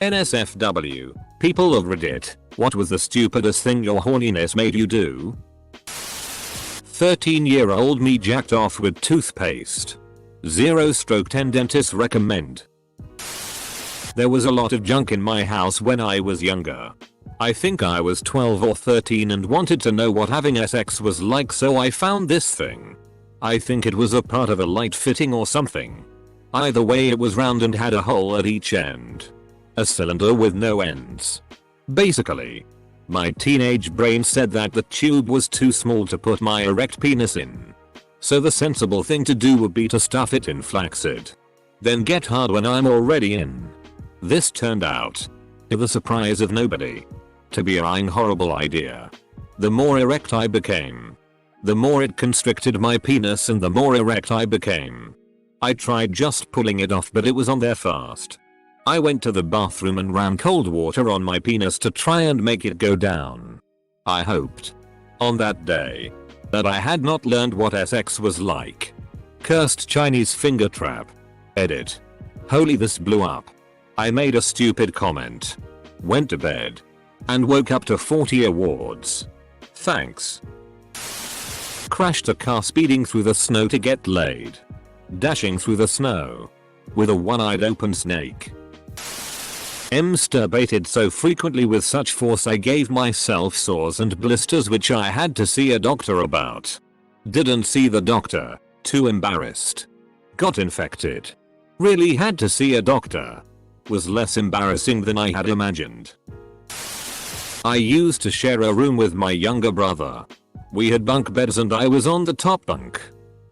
NSFW, people of Reddit, what was the stupidest thing your horniness made you do? 13-year-old me jacked off with toothpaste. 0/10 dentists recommend. There was a lot of junk in my house when I was younger. I think I was 12 or 13 and wanted to know what having sex was like, so I found this thing. I think it was a part of a light fitting or something. Either way, it was round and had a hole at each end. A cylinder with no ends. Basically, my teenage brain said that the tube was too small to put my erect penis in. So the sensible thing to do would be to stuff it in flaccid. Then get hard when I'm already in. This turned out, to the surprise of nobody, to be a horrible idea. The more erect I became, the more it constricted my penis and the more erect I became. I tried just pulling it off, but it was on there fast. I went to the bathroom and ran cold water on my penis to try and make it go down. I hoped, on that day, that I had not learned what sex was like. Cursed Chinese finger trap. Edit. Holy, this blew up. I made a stupid comment. Went to bed. And woke up to 40 awards. Thanks. Crashed a car speeding through the snow to get laid. Dashing through the snow. With a one-eyed open snake. Masturbated so frequently with such force I gave myself sores and blisters which I had to see a doctor about. Didn't see the doctor, too embarrassed. Got infected. Really had to see a doctor. Was less embarrassing than I had imagined. I used to share a room with my younger brother. We had bunk beds and I was on the top bunk.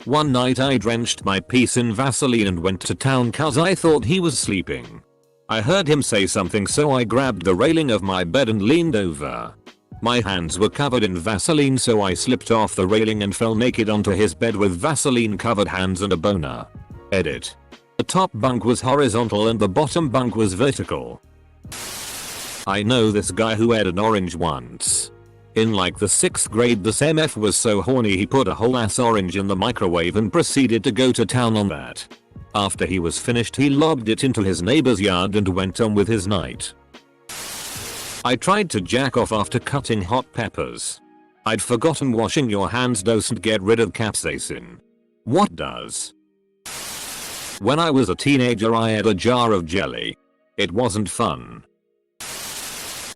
One night I drenched my piece in Vaseline and went to town cause I thought he was sleeping. I heard him say something, so I grabbed the railing of my bed and leaned over. My hands were covered in Vaseline, so I slipped off the railing and fell naked onto his bed with Vaseline covered hands and a boner. Edit. The top bunk was horizontal and the bottom bunk was vertical. I know this guy who ate an orange once. In like the 6th grade, this MF was so horny he put a whole ass orange in the microwave and proceeded to go to town on that. After he was finished, he lobbed it into his neighbor's yard and went on with his night. I tried to jack off after cutting hot peppers. I'd forgotten washing your hands doesn't get rid of capsaicin. What does? When I was a teenager, I had a jar of jelly. It wasn't fun.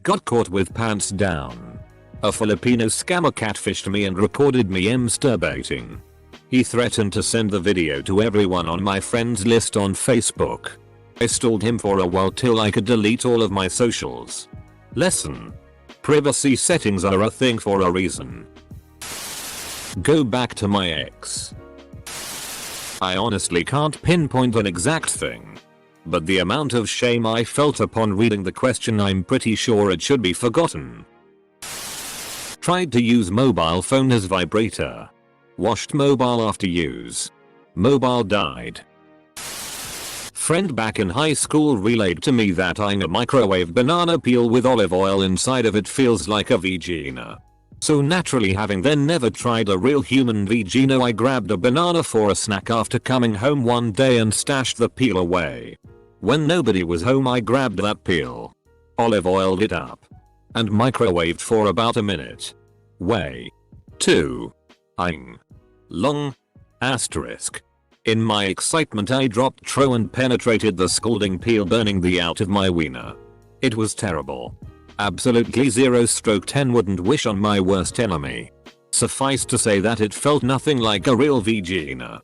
Got caught with pants down. A Filipino scammer catfished me and recorded me masturbating. He threatened to send the video to everyone on my friends list on Facebook. I stalked him for a while till I could delete all of my socials. Lesson. Privacy settings are a thing for a reason. Go back to my ex. I honestly can't pinpoint an exact thing. But the amount of shame I felt upon reading the question, I'm pretty sure it should be forgotten. Tried to use mobile phone as vibrator. Washed mobile after use. Mobile died. Friend back in high school relayed to me that eating a microwave banana peel with olive oil inside of it feels like a vagina. So naturally, having then never tried a real human vagina, I grabbed a banana for a snack after coming home one day and stashed the peel away. When nobody was home, I grabbed that peel, olive oiled it up, and microwaved for about a minute. Way too long. Asterisk. In my excitement, I dropped tro and penetrated the scalding peel, burning the out of my wiener. It was terrible. Absolutely 0/10 wouldn't wish on my worst enemy. Suffice to say that it felt nothing like a real vagina.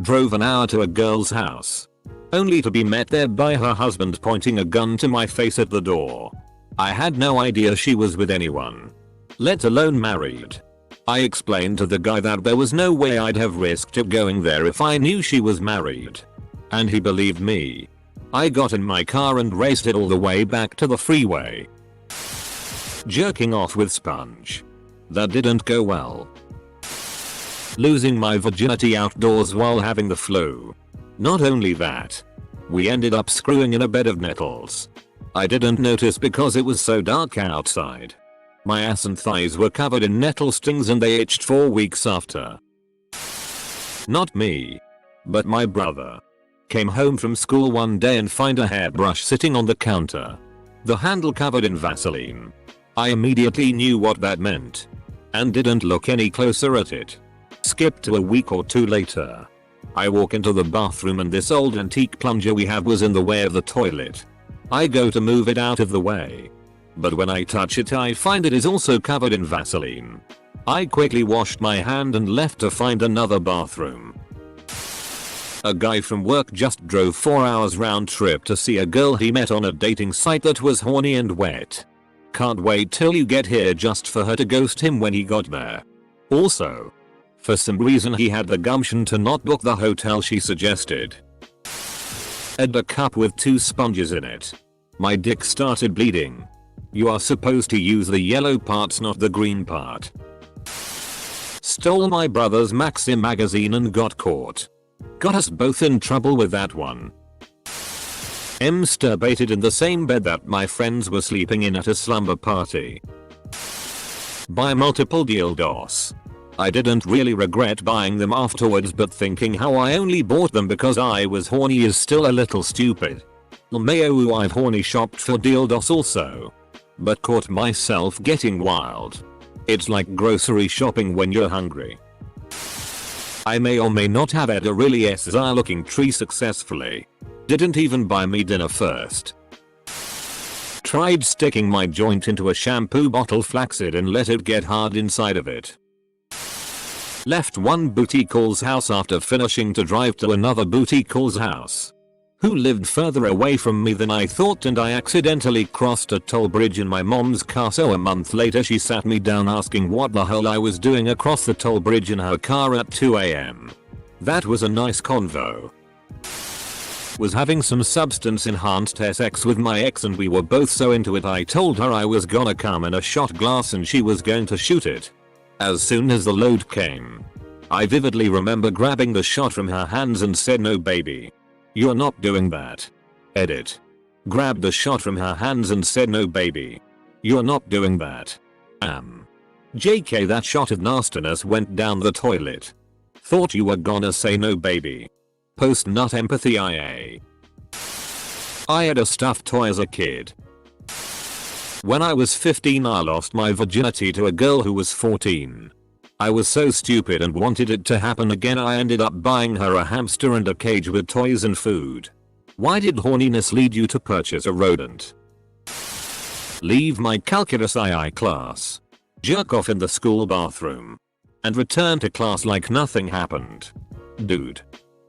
Drove an hour to a girl's house, only to be met there by her husband pointing a gun to my face at the door. I had no idea she was with anyone, let alone married. I explained to the guy that there was no way I'd have risked it going there if I knew she was married. And he believed me. I got in my car and raced it all the way back to the freeway. Jerking off with sponge. That didn't go well. Losing my virginity outdoors while having the flu. Not only that, we ended up screwing in a bed of nettles. I didn't notice because it was so dark outside. My ass and thighs were covered in nettle stings and they itched 4 weeks after. Not me, but my brother. Came home from school one day and find a hairbrush sitting on the counter. The handle covered in Vaseline. I immediately knew what that meant. And didn't look any closer at it. Skip to a week or two later. I walk into the bathroom and this old antique plunger we have was in the way of the toilet. I go to move it out of the way. But when I touch it I find it is also covered in Vaseline. I quickly washed my hand and left to find another bathroom. A guy from work just drove 4 hours round trip to see a girl he met on a dating site that was horny and wet. Can't wait till you get here just for her to ghost him when he got there. Also, for some reason he had the gumption to not book the hotel she suggested. Had a cup with 2 sponges in it. My dick started bleeding. You are supposed to use the yellow parts, not the green part. Stole my brother's Maxim magazine and got caught. Got us both in trouble with that one. Masturbated in the same bed that my friends were sleeping in at a slumber party. Buy multiple dildos. I didn't really regret buying them afterwards, but thinking how I only bought them because I was horny is still a little stupid. Mayo, I've horny shopped for dildos also. But caught myself getting wild. It's like grocery shopping when you're hungry. I may or may not have had a really SR looking tree successfully. Didn't even buy me dinner first. Tried sticking my joint into a shampoo bottle flaccid and let it get hard inside of it. Left one booty call's house after finishing to drive to another booty call's house, who lived further away from me than I thought, and I accidentally crossed a toll bridge in my mom's car, so a month later she sat me down asking what the hell I was doing across the toll bridge in her car at 2 AM. That was a nice convo. Was having some substance enhanced sex with my ex and we were both so into it I told her I was gonna come in a shot glass and she was going to shoot it. As soon as the load came, I vividly remember grabbing the shot from her hands and said, "No baby. You're not doing that." Edit. Grabbed the shot from her hands and said, "No baby. You're not doing that." JK, that shot of nastiness went down the toilet. Thought you were gonna say no baby. Post nut empathy IA. I had a stuffed toy as a kid. When I was 15 I lost my virginity to a girl who was 14. I was so stupid and wanted it to happen again I ended up buying her a hamster and a cage with toys and food. Why did horniness lead you to purchase a rodent? Leave my calculus II class. Jerk off in the school bathroom. And return to class like nothing happened. Dude.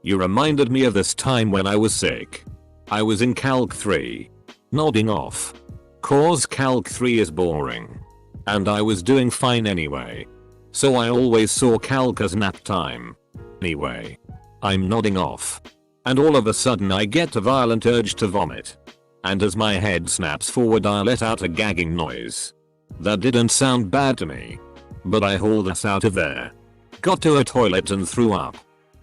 You reminded me of this time when I was sick. I was in Calc 3. Nodding off. Cause Calc 3 is boring. And I was doing fine anyway. So I always saw Calc as nap time. Anyway. I'm nodding off. And all of a sudden I get a violent urge to vomit. And as my head snaps forward I let out a gagging noise. That didn't sound bad to me. But I hauled us out of there. Got to a toilet and threw up.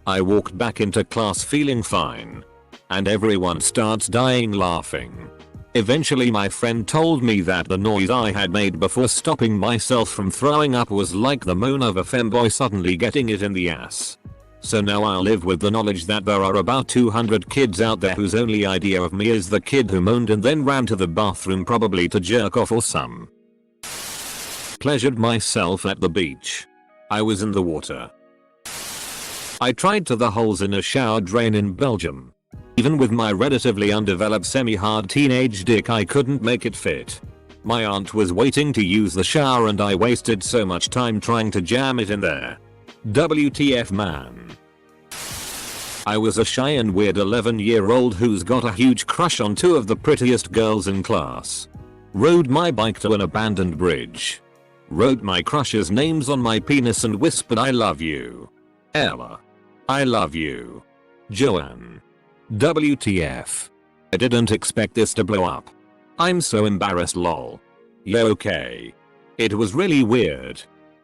I walked back into class feeling fine. And everyone starts dying laughing. Eventually my friend told me that the noise I had made before stopping myself from throwing up was like the moan of a femboy suddenly getting it in the ass. So now I'll live with the knowledge that there are about 200 kids out there whose only idea of me is the kid who moaned and then ran to the bathroom probably to jerk off or some. Pleasured myself at the beach. I was in the water. I tried to the holes in a shower drain in Belgium. Even with my relatively undeveloped semi-hard teenage dick I couldn't make it fit. My aunt was waiting to use the shower and I wasted so much time trying to jam it in there. WTF man. I was a shy and weird 11-year-old who's got a huge crush on 2 of the prettiest girls in class. Rode my bike to an abandoned bridge. Wrote my crush's names on my penis and whispered I love you. Ella. I love you. Joanne. WTF. I didn't expect this to blow up. I'm so embarrassed lol. Yeah, okay. It was really weird.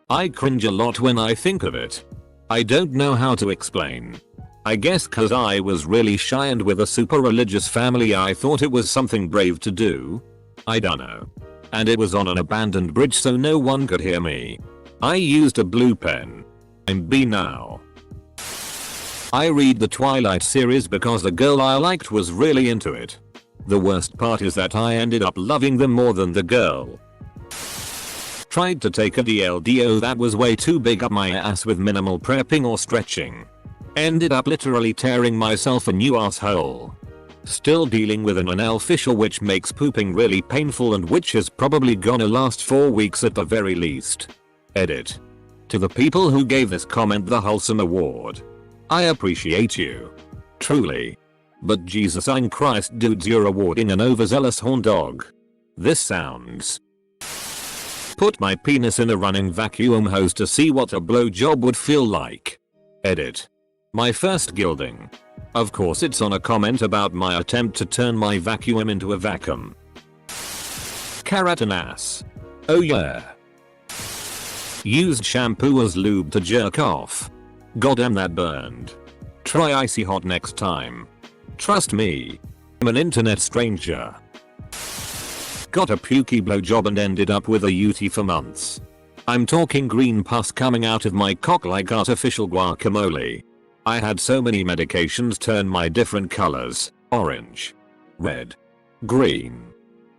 I cringe a lot when I think of it. I don't know how to explain. I guess cause I was really shy and with a super religious family I thought it was something brave to do. I dunno. And it was on an abandoned bridge so no one could hear me. I used a blue pen. I'm B now. I read the Twilight series because the girl I liked was really into it. The worst part is that I ended up loving them more than the girl. Tried to take a DLDO that was way too big up my ass with minimal prepping or stretching. Ended up literally tearing myself a new asshole. Still dealing with an anal fissure which makes pooping really painful and which is probably gonna last 4 weeks at the very least. Edit. To the people who gave this comment the wholesome award. I appreciate you. Truly. But Jesus in Christ dudes, you're awarding an overzealous horn dog. This sounds. Put my penis in a running vacuum hose to see what a blowjob would feel like. Edit. My first gilding. Of course it's on a comment about my attempt to turn my vacuum into a vacuum. Carrot and ass. Oh yeah. Used shampoo as lube to jerk off. Goddamn that burned. Try icy hot next time. Trust me. I'm an internet stranger. Got a pukey blowjob and ended up with a UTI for months. I'm talking green pus coming out of my cock like artificial guacamole. I had so many medications turn my different colors, orange, red, green,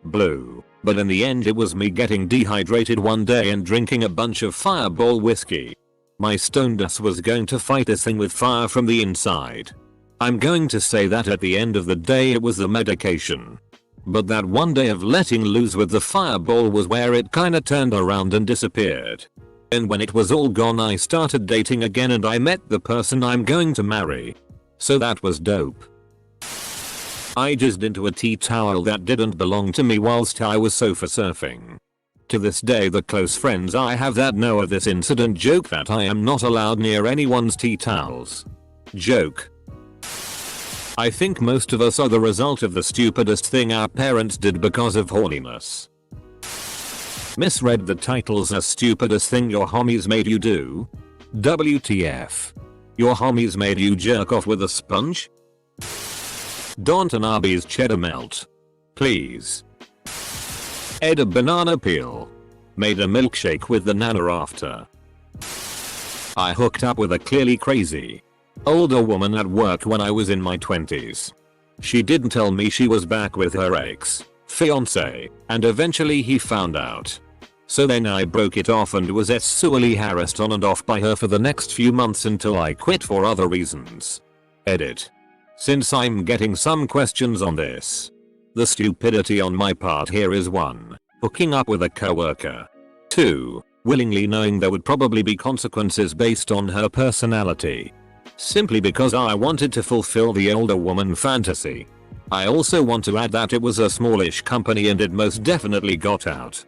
blue, but in the end it was me getting dehydrated one day and drinking a bunch of Fireball whiskey. My stoned ass was going to fight this thing with fire from the inside. I'm going to say that at the end of the day it was the medication. But that one day of letting loose with the Fireball was where it kinda turned around and disappeared. And when it was all gone I started dating again and I met the person I'm going to marry. So that was dope. I jizzed into a tea towel that didn't belong to me whilst I was sofa surfing. To this day the close friends I have that know of this incident joke that I am not allowed near anyone's tea towels. Joke. I think most of us are the result of the stupidest thing our parents did because of horniness. Misread the titles as stupidest thing your homies made you do? WTF. Your homies made you jerk off with a sponge? Downton Abbey's cheddar melt. Please. Ate a banana peel. Made a milkshake with the nana after. I hooked up with a clearly crazy older woman at work when I was in my 20s. She didn't tell me she was back with her ex-fiance, and eventually he found out. So then I broke it off and was sexually harassed on and off by her for the next few months until I quit for other reasons. Edit. Since I'm getting some questions on this. The stupidity on my part here is 1. Hooking up with a coworker. 2. Willingly knowing there would probably be consequences based on her personality. Simply because I wanted to fulfill the older woman fantasy. I also want to add that it was a smallish company and it most definitely got out.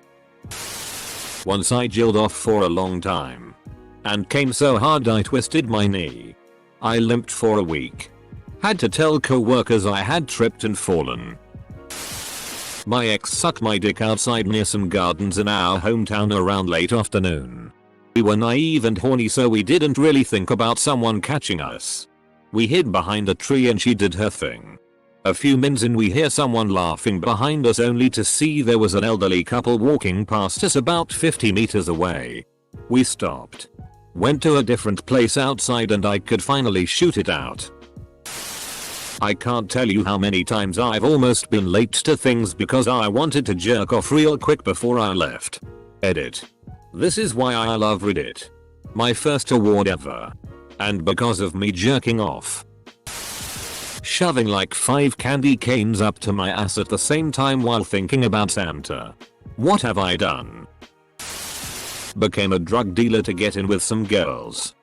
Once I jilled off for a long time. And came so hard I twisted my knee. I limped for a week. Had to tell co-workers I had tripped and fallen. My ex sucked my dick outside near some gardens in our hometown around late afternoon. We were naive and horny so we didn't really think about someone catching us. We hid behind a tree and she did her thing. A few minutes in we hear someone laughing behind us only to see there was an elderly couple walking past us about 50 meters away. We stopped. Went to a different place outside and I could finally shoot it out. I can't tell you how many times I've almost been late to things because I wanted to jerk off real quick before I left. Edit. This is why I love Reddit. My first award ever. And because of me jerking off. Shoving like 5 candy canes up to my ass at the same time while thinking about Santa. What have I done? Became a drug dealer to get in with some girls.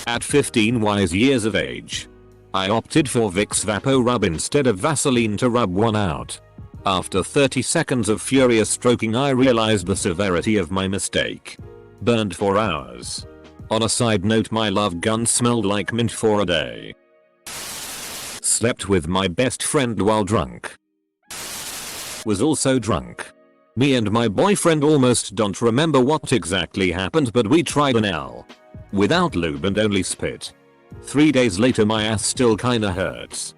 At 15 wise years of age. I opted for Vicks Vapo Rub instead of Vaseline to rub one out. After 30 seconds of furious stroking I realized the severity of my mistake. Burned for hours. On a side note my love gun smelled like mint for a day. Slept with my best friend while drunk. Was also drunk. Me and my boyfriend almost don't remember what exactly happened but we tried an L. Without lube and only spit. 3 days later my ass still kinda hurts.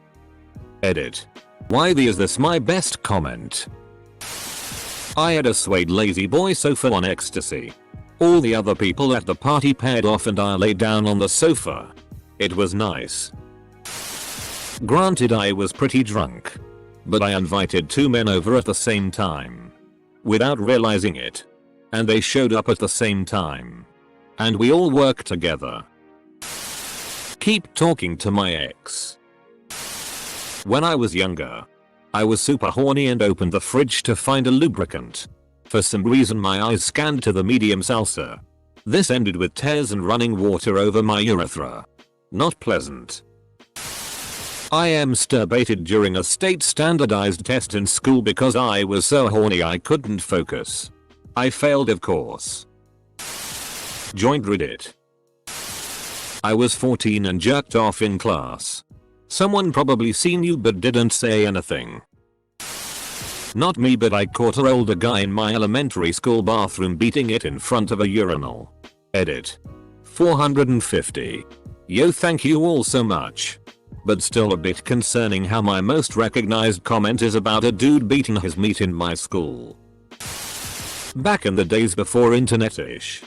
Edit. Why is this my best comment? I had a suede lazy boy sofa on ecstasy. All the other people at the party paired off and I laid down on the sofa. It was nice. Granted, I was pretty drunk, but I invited 2 men over at the same time without realizing it, and they showed up at the same time, and we all worked together. Keep talking to my ex. When I was younger, I was super horny and opened the fridge to find a lubricant. For some reason my eyes scanned to the medium salsa. This ended with tears and running water over my urethra. Not pleasant. I masturbated during a state standardized test in school because I was so horny I couldn't focus. I failed, of course. Joined Reddit. I was 14 and jerked off in class. Someone probably seen you but didn't say anything. Not me, but I caught an older guy in my elementary school bathroom beating it in front of a urinal. Edit. 450. Yo, thank you all so much. But still a bit concerning how my most recognized comment is about a dude beating his meat in my school. Back in the days before internet-ish,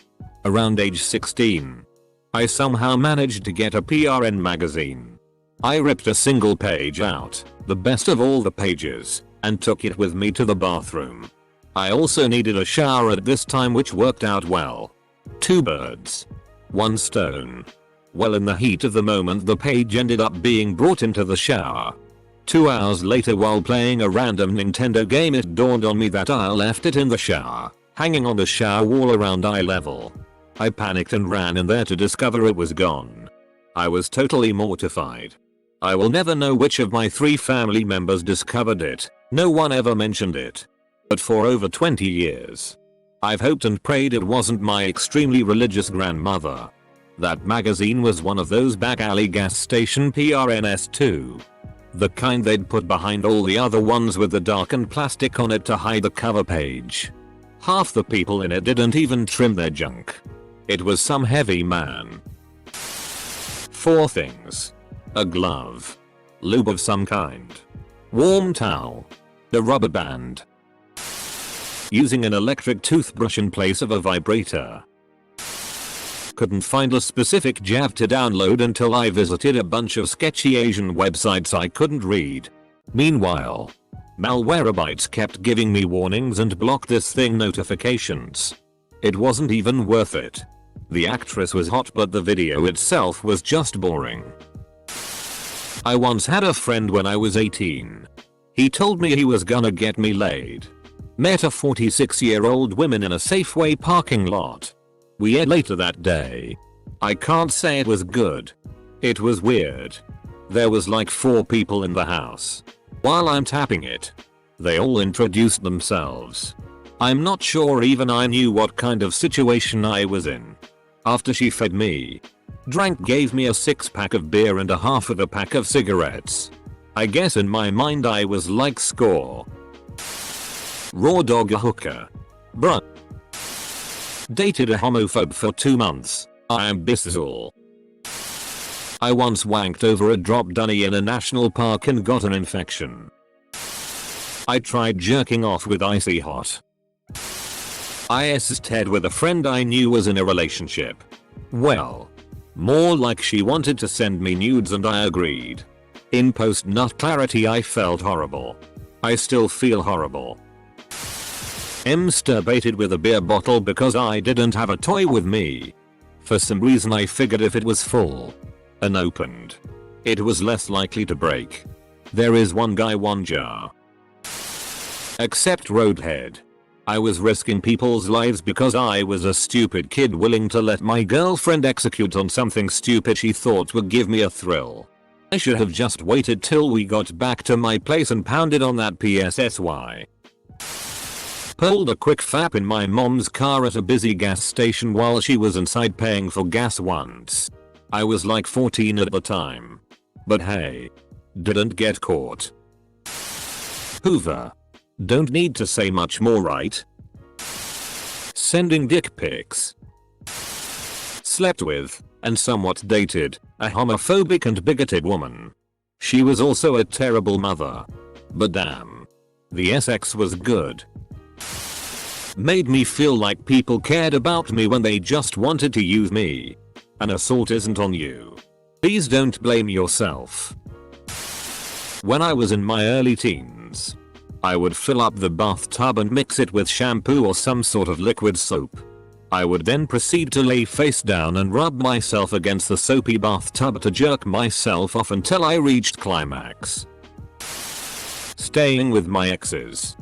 around age 16, I somehow managed to get a PRN magazine. I ripped a single page out, the best of all the pages, and took it with me to the bathroom. I also needed a shower at this time, which worked out well. 2 birds, 1 stone. Well, in the heat of the moment the page ended up being brought into the shower. 2 hours later, while playing a random Nintendo game, it dawned on me that I left it in the shower, hanging on the shower wall around eye level. I panicked and ran in there to discover it was gone. I was totally mortified. I will never know which of my 3 family members discovered it. No one ever mentioned it. But for over 20 years, I've hoped and prayed it wasn't my extremely religious grandmother. That magazine was one of those back alley gas station PRNs too. The kind they'd put behind all the other ones with the darkened plastic on it to hide the cover page. Half the people in it didn't even trim their junk. It was some heavy man. 4 things. A glove. Lube of some kind. Warm towel. A rubber band. Using an electric toothbrush in place of a vibrator. Couldn't find a specific JAV to download until I visited a bunch of sketchy Asian websites I couldn't read. Meanwhile, Malwarebytes kept giving me warnings and block this thing notifications. It wasn't even worth it. The actress was hot, but the video itself was just boring. I once had a friend when I was 18. He told me he was gonna get me laid. Met a 46-year-old woman in a Safeway parking lot. We ate later that day. I can't say it was good. It was weird. There was like 4 people in the house. While I'm tapping it, they all introduced themselves. I'm not sure even I knew what kind of situation I was in. After she fed me, drank, gave me a 6-pack of beer and a half of a pack of cigarettes. I guess in my mind I was like, score. Raw dog a hooker. Bruh. Dated a homophobe for 2 months. I am bisexual. I once wanked over a drop dunny in a national park and got an infection. I tried jerking off with icy hot. I Ted with a friend I knew was in a relationship. Well, more like she wanted to send me nudes and I agreed. In post-nut clarity I felt horrible. I still feel horrible. Masturbated with a beer bottle because I didn't have a toy with me. For some reason I figured if it was full and opened, it was less likely to break. There is one guy, one jar. Except Roadhead. I was risking people's lives because I was a stupid kid willing to let my girlfriend execute on something stupid she thought would give me a thrill. I should have just waited till we got back to my place and pounded on that PSSY. Pulled a quick fap in my mom's car at a busy gas station while she was inside paying for gas once. I was like 14 at the time. But hey, didn't get caught. Hoover. Don't need to say much more, right? Sending dick pics. Slept with, and somewhat dated, a homophobic and bigoted woman. She was also a terrible mother. But damn. The sex was good. Made me feel like people cared about me when they just wanted to use me. An assault isn't on you. Please don't blame yourself. When I was in my early teens, I would fill up the bathtub and mix it with shampoo or some sort of liquid soap. I would then proceed to lay face down and rub myself against the soapy bathtub to jerk myself off until I reached climax. Staying with my exes.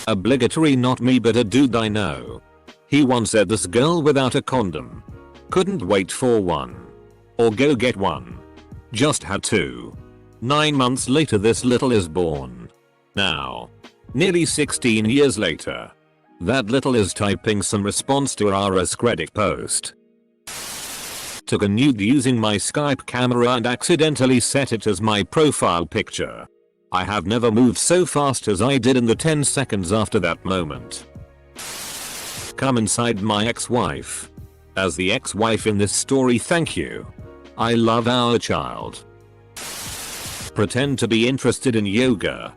Obligatory, not me but a dude I know. He once said this girl without a condom. Couldn't wait for one. Or go get one. Just had to. 9 months later this little is born. Now, nearly 16 years later, that little is typing some response to Ara's credit post. Took a nude using my Skype camera and accidentally set it as my profile picture. I have never moved so fast as I did in the 10 seconds after that moment. Come inside my ex-wife. As the ex-wife in this story, thank you. I love our child. Pretend to be interested in yoga.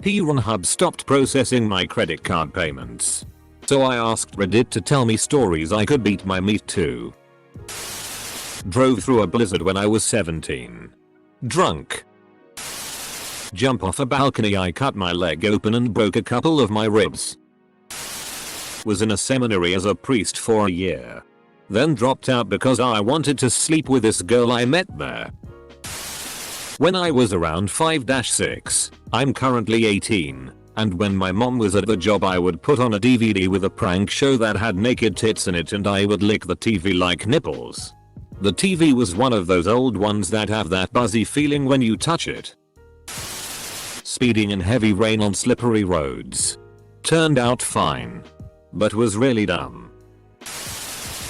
Pornhub stopped processing my credit card payments. So I asked Reddit to tell me stories I could beat my meat to. Drove through a blizzard when I was 17. Drunk. Jump off a balcony, I cut my leg open and broke a couple of my ribs. Was in a seminary as a priest for a year. Then dropped out because I wanted to sleep with this girl I met there. When I was around 5-6, I'm currently 18, and when my mom was at the job I would put on a DVD with a prank show that had naked tits in it and I would lick the TV like nipples. The TV was one of those old ones that have that buzzy feeling when you touch it. Speeding in heavy rain on slippery roads. Turned out fine. But was really dumb.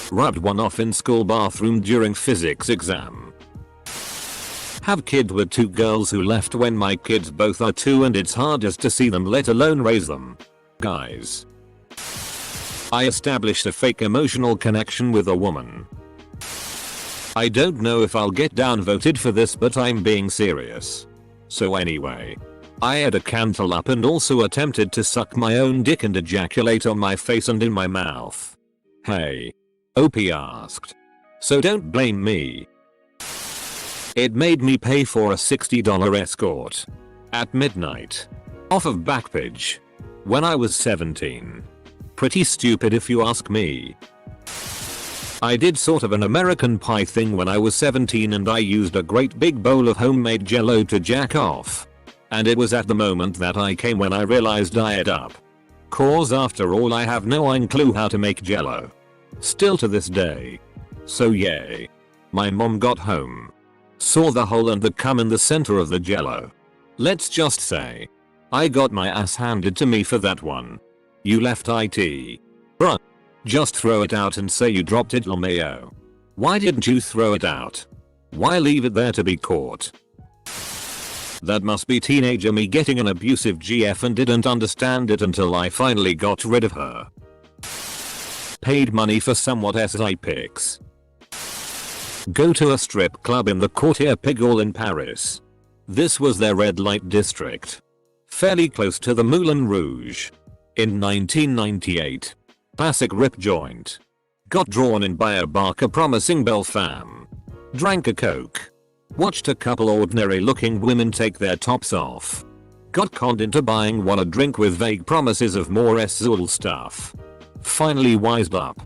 Rubbed one off in school bathroom during physics exam. Have kid with 2 girls who left when my kids both are 2 and it's hardest to see them let alone raise them. Guys. I established a fake emotional connection with a woman. I don't know if I'll get downvoted for this but I'm being serious. So anyway. I had a candle up and also attempted to suck my own dick and ejaculate on my face and in my mouth. Hey. OP asked. So don't blame me. It made me pay for a $60 escort. At midnight. Off of Backpage. When I was 17. Pretty stupid if you ask me. I did sort of an American Pie thing when I was 17 and I used a great big bowl of homemade jello to jack off. And it was at the moment that I came when I realized I had up. Cause after all I have no clue how to make jello. Still to this day. So yay. My mom got home. Saw the hole and the cum in the center of the jello. Let's just say. I got my ass handed to me for that one. You left it. Bruh. Just throw it out and say you dropped it, LMAO. Why didn't you throw it out? Why leave it there to be caught? That must be teenager me getting an abusive GF and didn't understand it until I finally got rid of her. Paid money for somewhat SI pics. Go to a strip club in the Quartier Pigalle in Paris. This was their red light district. Fairly close to the Moulin Rouge. In 1998. Classic rip joint. Got drawn in by a barker promising belle femme. Drank a coke. Watched a couple ordinary looking women take their tops off. Got conned into buying one a drink with vague promises of more Zool stuff. Finally wised up.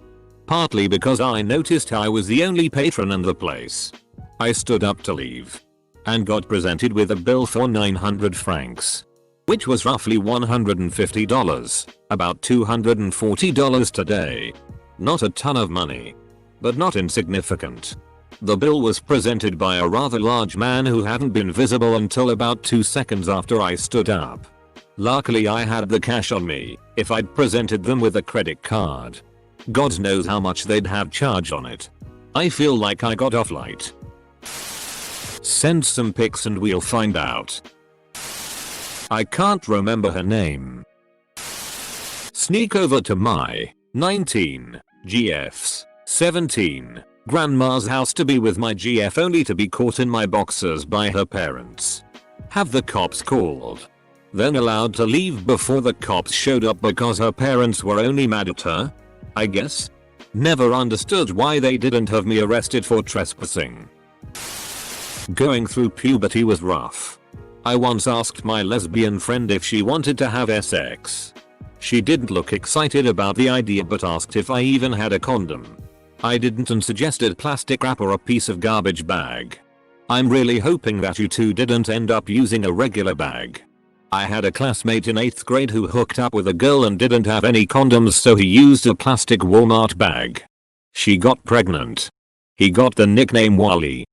Partly because I noticed I was the only patron in the place. I stood up to leave. And got presented with a bill for 900 francs. Which was roughly $150. About $240 today. Not a ton of money. But not insignificant. The bill was presented by a rather large man who hadn't been visible until about 2 seconds after I stood up. Luckily I had the cash on me. If I'd presented them with a credit card, God knows how much they'd have charged on it. I feel like I got off light. Send some pics and we'll find out. I can't remember her name. Sneak over to my 19 GF's 17 grandma's house to be with my GF only to be caught in my boxers by her parents. Have the cops called. Then allowed to leave before the cops showed up because her parents were only mad at her? I guess? Never understood why they didn't have me arrested for trespassing. Going through puberty was rough. I once asked my lesbian friend if she wanted to have sex. She didn't look excited about the idea but asked if I even had a condom. I didn't and suggested plastic wrap or a piece of garbage bag. I'm really hoping that you two didn't end up using a regular bag. I had a classmate in 8th grade who hooked up with a girl and didn't have any condoms, so he used a plastic Walmart bag. She got pregnant. He got the nickname Wally.